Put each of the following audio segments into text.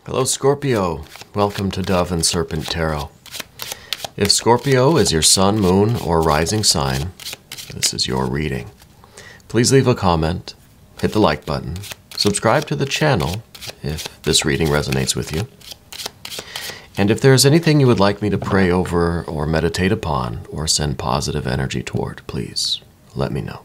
Hello Scorpio, welcome to Dove and Serpent Tarot. If Scorpio is your sun, moon, or rising sign, this is your reading. Please leave a comment, hit the like button, subscribe to the channel if this reading resonates with you. And if there's anything you would like me to pray over or meditate upon or send positive energy toward, please let me know.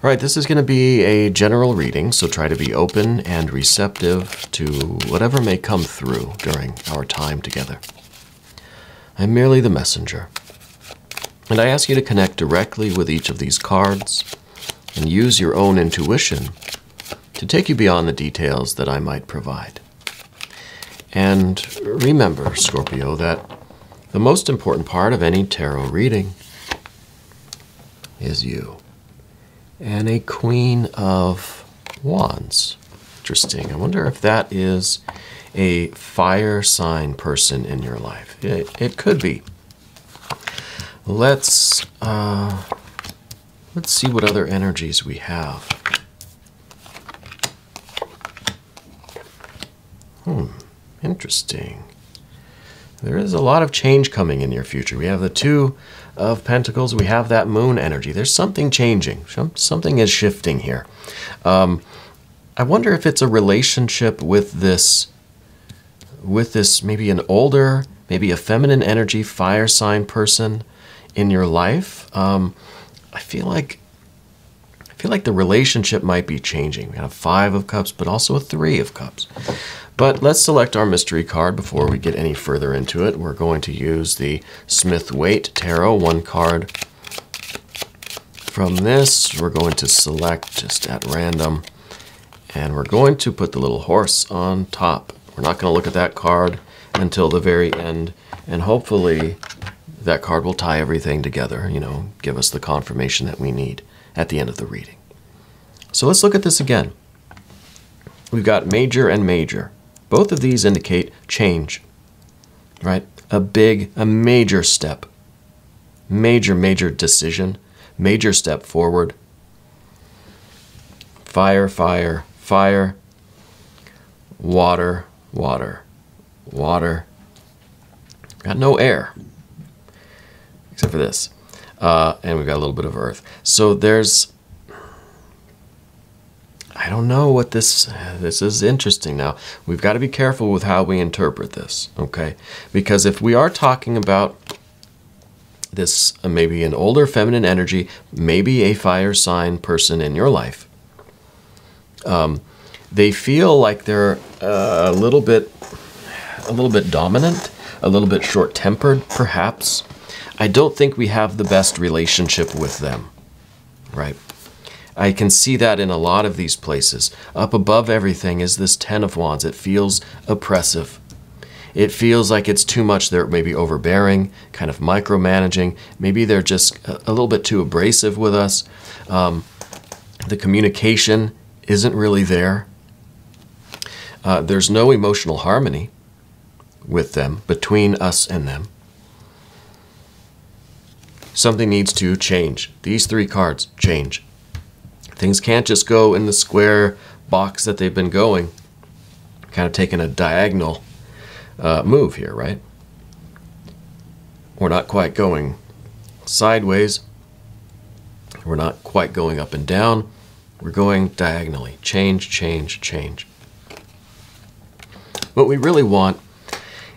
All right, this is going to be a general reading, so try to be open and receptive to whatever may come through during our time together. I'm merely the messenger, and I ask you to connect directly with each of these cards and use your own intuition to take you beyond the details that I might provide. And remember, Scorpio, that the most important part of any tarot reading is you. And a Queen of Wands. Interesting. I wonder if that is a fire sign person in your life. It could be. Let's see what other energies we have. Interesting. There is a lot of change coming in your future. We have the Two of Pentacles. We have that moon energy. There's something changing. Something is shifting here. I wonder if it's a relationship with this maybe an older, maybe a feminine energy fire sign person in your life. I feel like the relationship might be changing. We have 5 of Cups, but also a 3 of Cups. But let's select our mystery card before we get any further into it. We're going to use the Smith-Waite Tarot, 1 card from this. We're going to select just at random, and we're going to put the little horse on top. We're not going to look at that card until the very end, and hopefully that card will tie everything together, give us the confirmation that we need at the end of the reading. So let's look at this again. We've got major and major. Both of these indicate change, right? A major step, major decision, major step forward. Fire, fire, fire, water, water, water. Got no air, except for this. And we've got a little bit of earth. So there's, I don't know what this is interesting now. We've got to be careful with how we interpret this, okay? Because if we are talking about this, maybe an older feminine energy, maybe a fire sign person in your life, they feel like they're a little bit dominant, a little bit short-tempered, perhaps. I don't think we have the best relationship with them, right? I can see that in a lot of these places. Up above everything is this 10 of Wands. It feels oppressive. It feels like it's too much. They're maybe overbearing, kind of micromanaging. Maybe they're just a little bit too abrasive with us. The communication isn't really there. There's no emotional harmony with them, between us and them. Something needs to change. These 3 cards change. Things can't just go in the square box that they've been going. Kind of taking a diagonal move here, right? We're not quite going sideways. We're not quite going up and down. We're going diagonally. Change, change, change. What we really want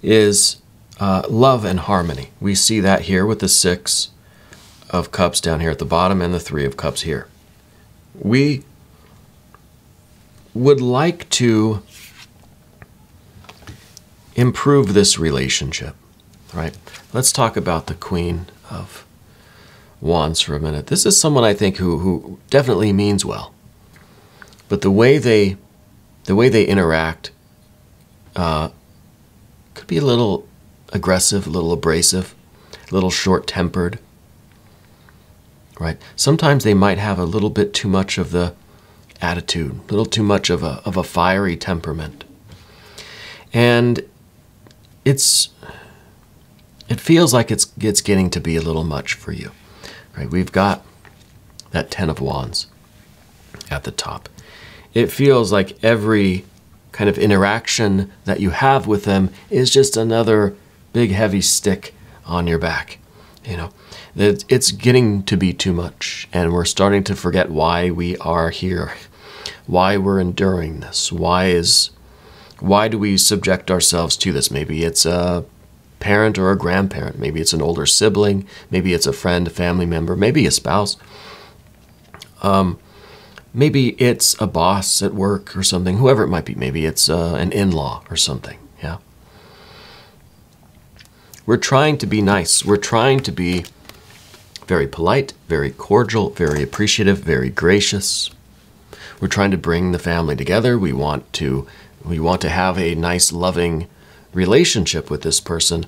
is love and harmony. We see that here with the 6 of Cups down here at the bottom and the 3 of Cups here. We would like to improve this relationship, right? Let's talk about the Queen of Wands for a minute. This is someone I think who definitely means well, but the way they interact could be a little aggressive, a little abrasive, a little short-tempered. Right? Sometimes they might have a little bit too much of the attitude, a little too much of a fiery temperament. And it feels like it's getting to be a little much for you. Right? We've got that 10 of Wands at the top. It feels like every kind of interaction that you have with them is just another big heavy stick on your back. You know, that it's getting to be too much, and we're starting to forget why we are here, why we're enduring this, why do we subject ourselves to this? Maybe it's a parent or a grandparent, maybe it's an older sibling, maybe it's a friend, a family member, maybe a spouse. Maybe it's a boss at work or something, whoever it might be. Maybe it's an in-law or something, yeah. We're trying to be nice. We're trying to be very polite, very cordial, very appreciative, very gracious. We're trying to bring the family together. We want to have a nice, loving relationship with this person.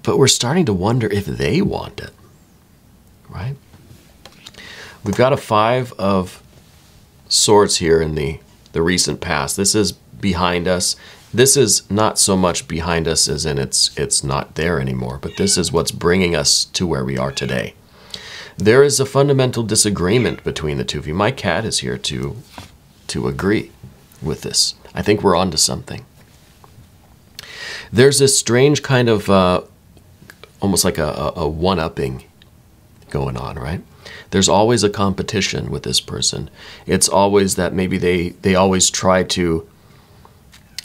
But we're starting to wonder if they want it, right? We've got a 5 of Swords here in the recent past. This is behind us. This is not so much behind us as in it's not there anymore, but this is what's bringing us to where we are today. There is a fundamental disagreement between the two of you. My cat is here to agree with this. I think we're onto something. There's this strange kind of almost like a one-upping going on, right? There's always a competition with this person. It's always that maybe they always try to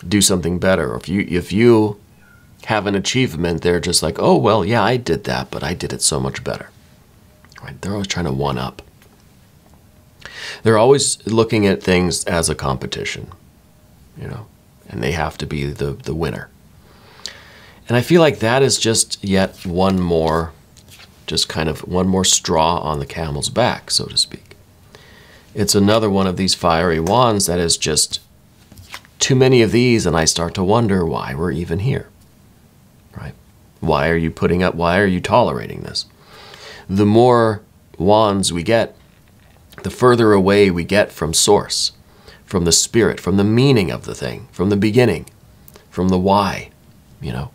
do something better. If you have an achievement, they're just like, oh, well, yeah, I did that, but I did it so much better. Right? They're always trying to one up. They're always looking at things as a competition, you know, and they have to be the winner. And I feel like that is just yet one more, just kind of one more straw on the camel's back, so to speak. It's another one of these fiery wands that is just too many of these, and I start to wonder why we're even here, right? Why are you putting up, why are you tolerating this? The more wands we get, the further away we get from source, from the spirit, from the meaning of the thing, from the beginning, from the why, you know?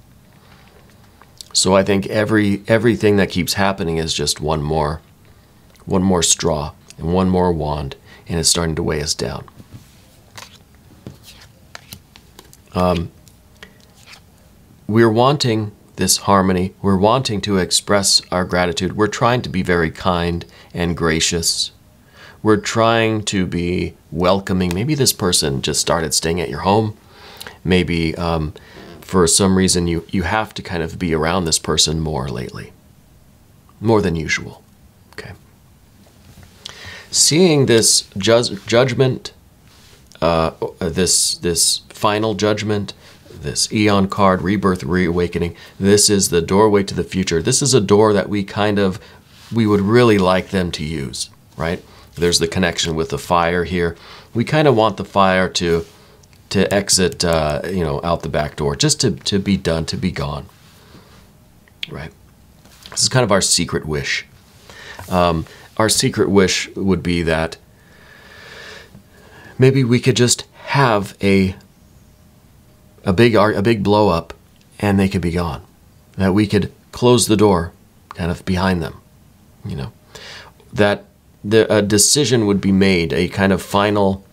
So I think everything that keeps happening is just one more straw and one more wand, and it's starting to weigh us down. We're wanting this harmony. We're wanting to express our gratitude. We're trying to be very kind and gracious. We're trying to be welcoming. Maybe this person just started staying at your home. Maybe for some reason you have to kind of be around this person more lately, more than usual. Okay. Seeing this judgment, this final judgment, this Eon card, rebirth, reawakening, this is the doorway to the future. This is a door that we would really like them to use, right? There's the connection with the fire here. We kind of want the fire to exit, you know, out the back door, just to be done, to be gone, right? This is kind of our secret wish. Our secret wish would be that maybe we could just have a big blow up, and they could be gone. That we could close the door, kind of behind them, you know. That a decision would be made, a kind of final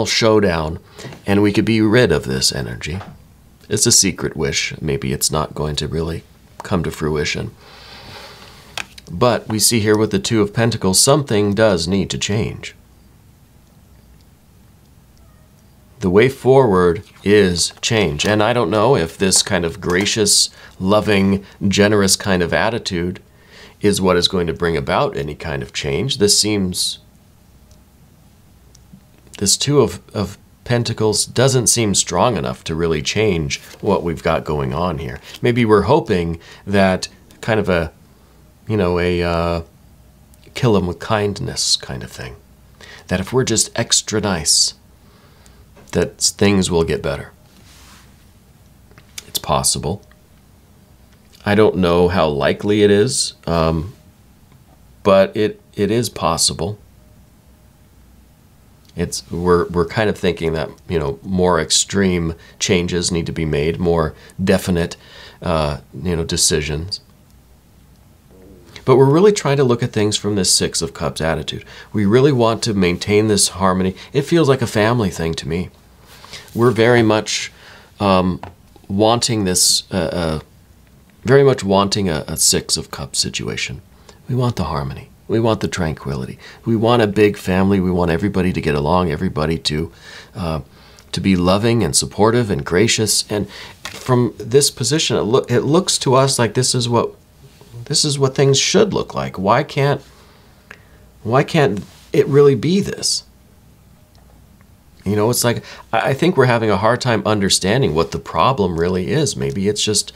showdown, and we could be rid of this energy. It's a secret wish. Maybe it's not going to really come to fruition. But we see here with the Two of Pentacles, something does need to change. The way forward is change. And I don't know if this kind of gracious, loving, generous kind of attitude is what is going to bring about any kind of change. This Two of Pentacles doesn't seem strong enough to really change what we've got going on here. Maybe we're hoping that kind of a, you know, a kill them with kindness kind of thing. That if we're just extra nice, that things will get better. It's possible. I don't know how likely it is, but it is possible. We're kind of thinking that, you know, more extreme changes need to be made, more definite, you know, decisions. But we're really trying to look at things from this Six of Cups attitude. We really want to maintain this harmony. It feels like a family thing to me. We're very much wanting this, very much wanting a Six of Cups situation. We want the harmony. We want the tranquility. We want a big family. We want everybody to get along, everybody to be loving and supportive and gracious. And from this position, it looks to us like this is what things should look like. Why can't it really be this? You know, it's like, I think we're having a hard time understanding what the problem really is. Maybe it's just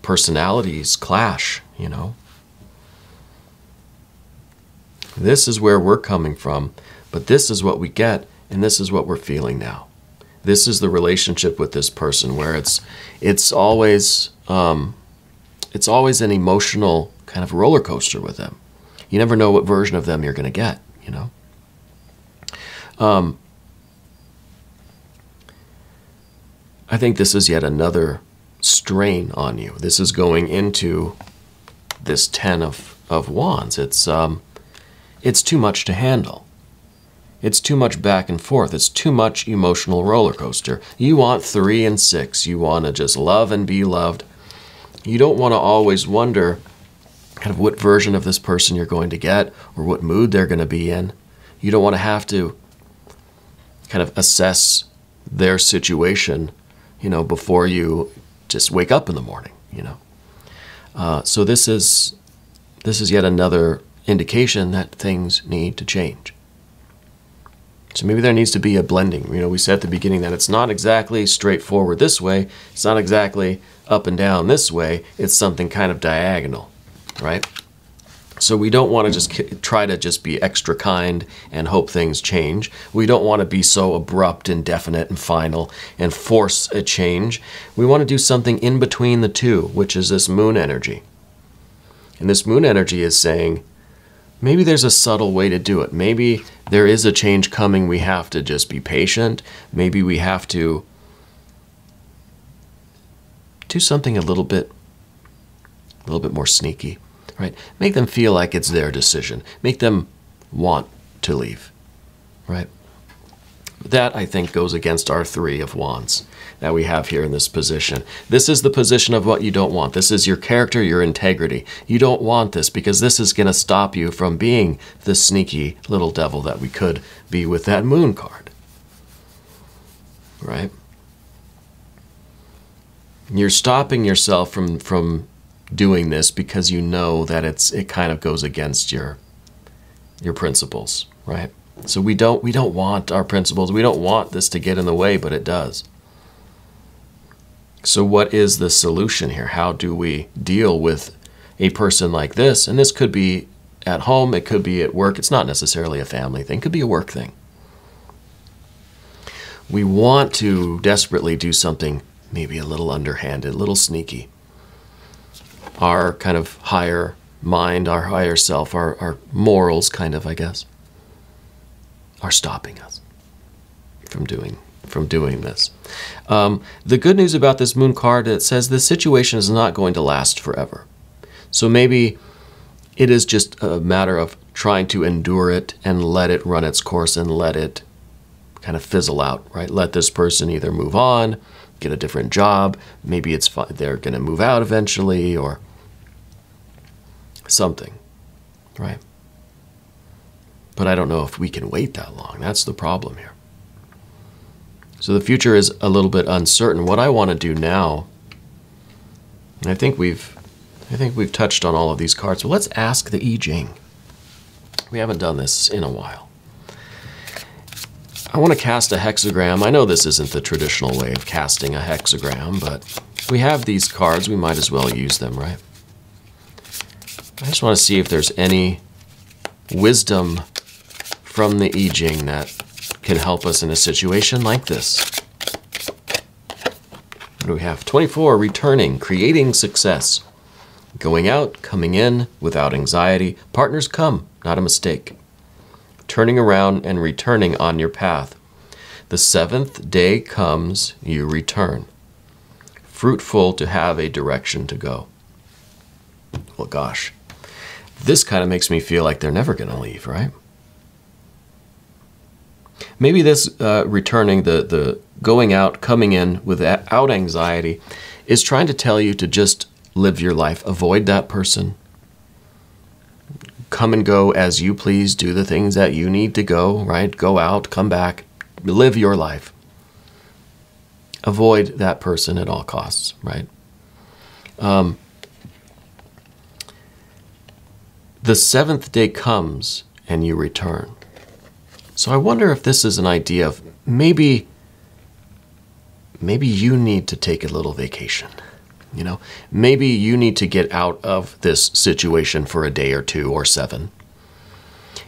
personalities clash, you know. This is where we're coming from, but this is what we get, and this is what we're feeling now. This is the relationship with this person where it's always an emotional kind of roller coaster with them. You never know what version of them you're going to get, you know. I think this is yet another strain on you. This is going into this Ten of Wands. It's too much to handle. It's too much back and forth. It's too much emotional roller coaster. You want 3 and 6. You want to just love and be loved. You don't want to always wonder kind of what version of this person you're going to get or what mood they're going to be in. You don't want to have to kind of assess their situation, you know, before you just wake up in the morning, you know. So this is yet another indication that things need to change. So maybe there needs to be a blending. You know, we said at the beginning that it's not exactly straightforward this way. It's not exactly up and down this way. It's something kind of diagonal, right? So we don't want to just try to just be extra kind and hope things change. We don't want to be so abrupt and definite and final and force a change. We want to do something in between the two, which is this moon energy. And this moon energy is saying, maybe there's a subtle way to do it. Maybe there is a change coming. We have to just be patient. Maybe we have to do something a little bit more sneaky, right? Make them feel like it's their decision. Make them want to leave, right? That, I think, goes against our 3 of Wands that we have here in this position. This is the position of what you don't want. This is your character, your integrity. You don't want this because this is going to stop you from being the sneaky little devil that we could be with that moon card, right? You're stopping yourself from doing this because you know that it kind of goes against your principles, right? So we don't want our principles. We don't want this to get in the way, but it does. So what is the solution here? How do we deal with a person like this? And this could be at home. It could be at work. It's not necessarily a family thing. It could be a work thing. We want to desperately do something maybe a little underhanded, a little sneaky. Our kind of higher mind, our higher self, our morals kind of, I guess, are stopping us from doing this. The good news about this moon card, it says the situation is not going to last forever. So maybe it is just a matter of trying to endure it and let it run its course and let it kind of fizzle out, right? Let this person either move on, get a different job. Maybe they're going to move out eventually or something, right? But I don't know if we can wait that long. That's the problem here. So the future is a little bit uncertain. What I want to do now, and I think we've touched on all of these cards. Well, let's ask the I Ching. We haven't done this in a while. I want to cast a hexagram. I know this isn't the traditional way of casting a hexagram, but we have these cards. We might as well use them, right? I just want to see if there's any wisdom from the I Ching that can help us in a situation like this. What do we have? 24, returning, creating success. Going out, coming in, without anxiety. Partners come, not a mistake. Turning around and returning on your path. The 7th day comes, you return. Fruitful to have a direction to go. Well, gosh. This kind of makes me feel like they're never going to leave, right? Maybe this returning, the going out, coming in without anxiety is trying to tell you to just live your life. Avoid that person. Come and go as you please. Do the things that you need to go, right? Go out, come back, live your life. Avoid that person at all costs, right? The seventh day comes and you return. So I wonder if this is an idea of maybe you need to take a little vacation. You know, maybe you need to get out of this situation for a day or two or 7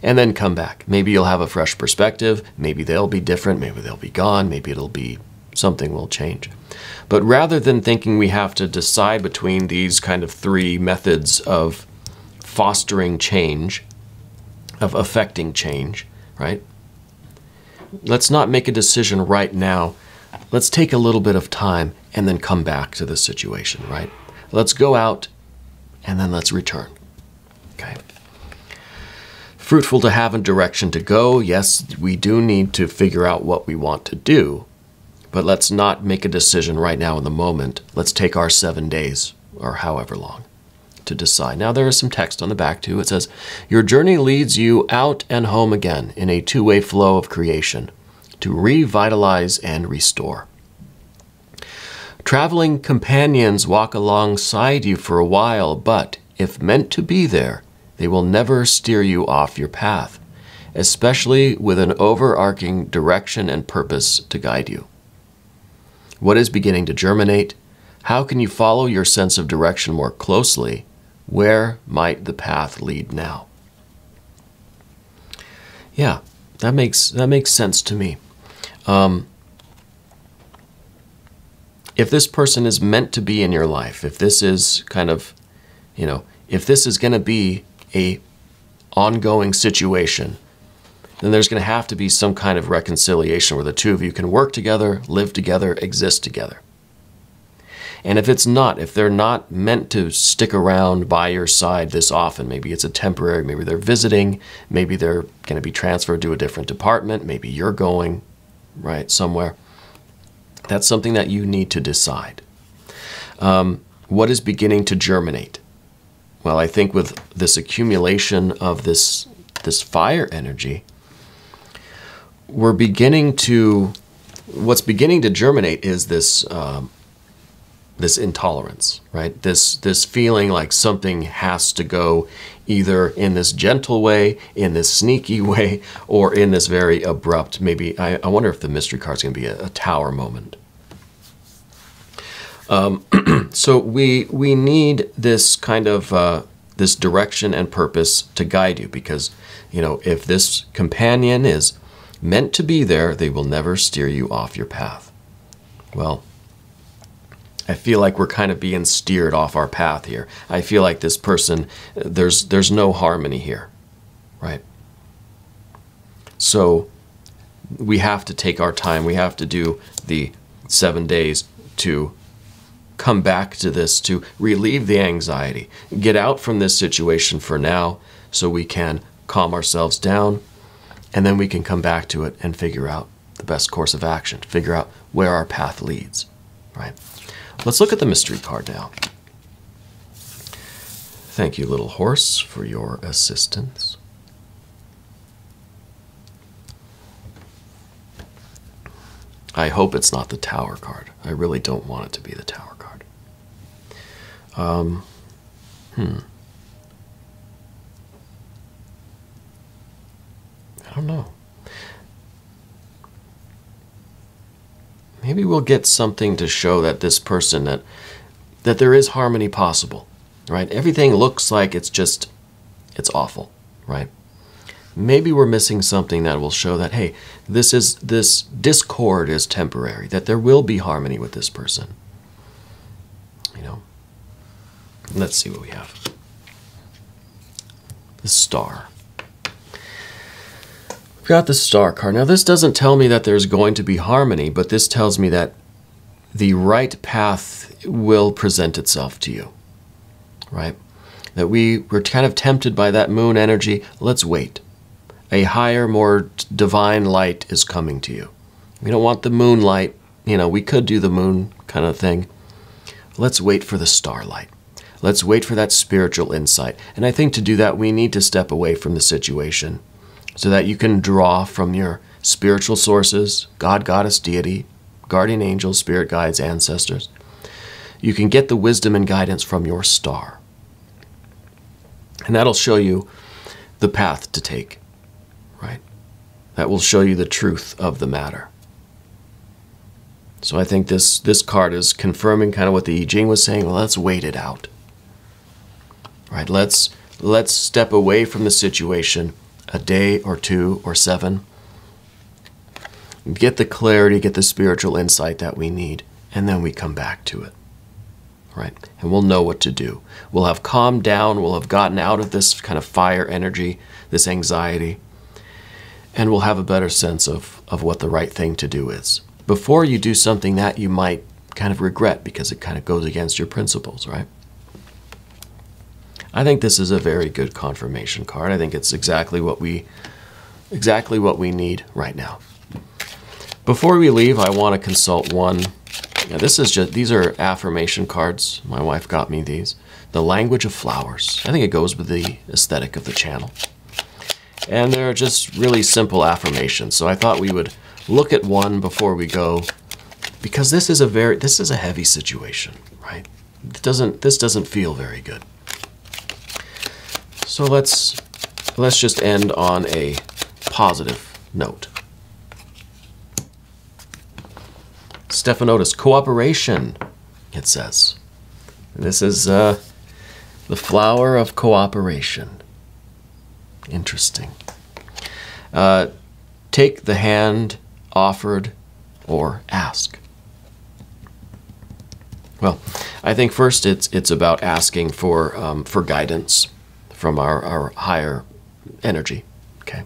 and then come back. Maybe you'll have a fresh perspective. Maybe they'll be different. Maybe they'll be gone. Maybe it'll be something will change. But rather than thinking we have to decide between these kind of 3 methods of fostering change, of affecting change, right? Let's not make a decision right now. Let's take a little bit of time and then come back to the situation, right? Let's go out and then let's return, okay? Fruitful to have a direction to go. Yes, we do need to figure out what we want to do, but let's not make a decision right now in the moment. Let's take our 7 days or however long to decide. Now there is some text on the back too. It says, your journey leads you out and home again in a two-way flow of creation to revitalize and restore. Traveling companions walk alongside you for a while, but if meant to be there, they will never steer you off your path, especially with an overarching direction and purpose to guide you. What is beginning to germinate? How can you follow your sense of direction more closely? Where might the path lead now? Yeah, that makes sense to me. If this person is meant to be in your life, if this is kind of, you know, if this is going to be a ongoing situation, then there's going to have to be some kind of reconciliation where the two of you can work together, live together, exist together. And if it's not, if they're not meant to stick around by your side this often, maybe it's a temporary, maybe they're visiting, maybe they're going to be transferred to a different department, maybe you're going, right, somewhere. That's something that you need to decide. What is beginning to germinate? Well, I think with this accumulation of this fire energy, we're beginning to, what's beginning to germinate is this this intolerance, right? This feeling like something has to go either in this gentle way, in this sneaky way, or in this very abrupt, maybe, I wonder if the mystery card's going to be a tower moment. So we need this kind of, this direction and purpose to guide you because, you know, if this companion is meant to be there, they will never steer you off your path. Well, I feel like we're kind of being steered off our path here. I feel like this person, there's no harmony here, right? So we have to take our time. We have to do the 7 days to come back to this, to relieve the anxiety, get out from this situation for now so we can calm ourselves down, and then we can come back to it and figure out the best course of action, figure out where our path leads, right? Let's look at the mystery card now. Thank you, little horse, for your assistance. I hope it's not the Tower card. I really don't want it to be the Tower card. I don't know. Maybe we'll get something to show that this person, that there is harmony possible, right? Everything looks like it's awful, right? Maybe we're missing something that will show that, hey, this discord is temporary, that there will be harmony with this person. You know? Let's see what we have. The Star. We've got the Star card. Now, this doesn't tell me that there's going to be harmony, but this tells me that the right path will present itself to you, right? that we were kind of tempted by that moon energy. Let's wait. A higher, more divine light is coming to you. We don't want the moonlight. You know, we could do the moon kind of thing. Let's wait for the starlight. Let's wait for that spiritual insight. And I think to do that, we need to step away from the situation so that you can draw from your spiritual sources, God, Goddess, Deity, guardian angels, spirit guides, ancestors. You can get the wisdom and guidance from your star. And that'll show you the path to take, right? That will show you the truth of the matter. So I think this card is confirming kind of what the Jing was saying. Well, let's wait it out. Right? Let's step away from the situation a day or 2 or 7. Get the clarity, get the spiritual insight that we need, and then we come back to it. Right? And we'll know what to do. We'll have calmed down, we'll have gotten out of this kind of fire energy, this anxiety, and we'll have a better sense of what the right thing to do is. Before you do something that you might kind of regret because it kind of goes against your principles, right? I think this is a very good confirmation card. I think it's exactly what we need right now. Before we leave, I want to consult one. Now, these are affirmation cards. My wife got me these. The language of flowers. I think it goes with the aesthetic of the channel. And they're just really simple affirmations. So I thought we would look at one before we go, because this is a heavy situation, right? This doesn't feel very good. So let's just end on a positive note. Stephanotis, cooperation, it says. This is the flower of cooperation. Interesting. Take the hand offered or ask. Well, I think first it's about asking for guidance from our higher energy. Okay.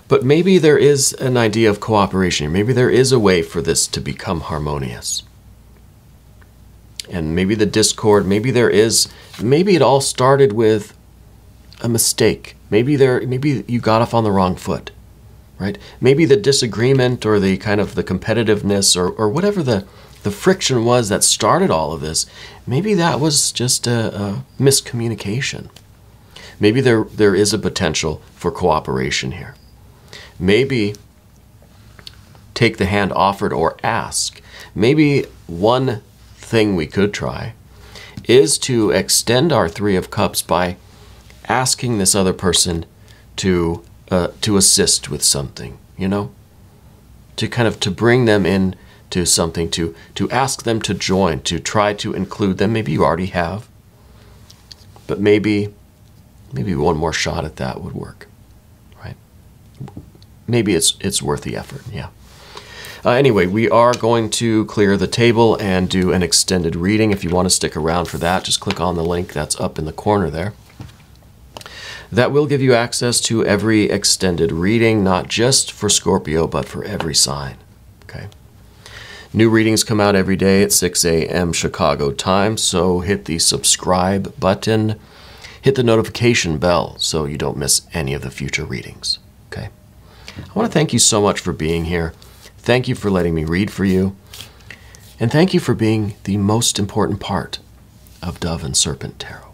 But maybe there is an idea of cooperation. Maybe there is a way for this to become harmonious. And maybe the discord, maybe it all started with a mistake. Maybe you got off on the wrong foot, right? Maybe the disagreement or the kind of the competitiveness or whatever the friction was that started all of this, maybe that was just a miscommunication. Maybe there is a potential for cooperation here. Maybe take the hand offered or ask. Maybe one thing we could try is to extend our 3 of Cups by asking this other person to assist with something, you know? To bring them in to something, to ask them to join, to try to include them. Maybe you already have, but maybe one more shot at that would work, right? Maybe it's worth the effort, yeah. Anyway, we are going to clear the table and do an extended reading. If you want to stick around for that, just click on the link that's up in the corner there. That will give you access to every extended reading, not just for Scorpio, but for every sign, okay? New readings come out every day at 6 a.m. Chicago time, so hit the subscribe button, hit the notification bell so you don't miss any of the future readings, okay? I want to thank you so much for being here. Thank you for letting me read for you. And thank you for being the most important part of Dove and Serpent Tarot.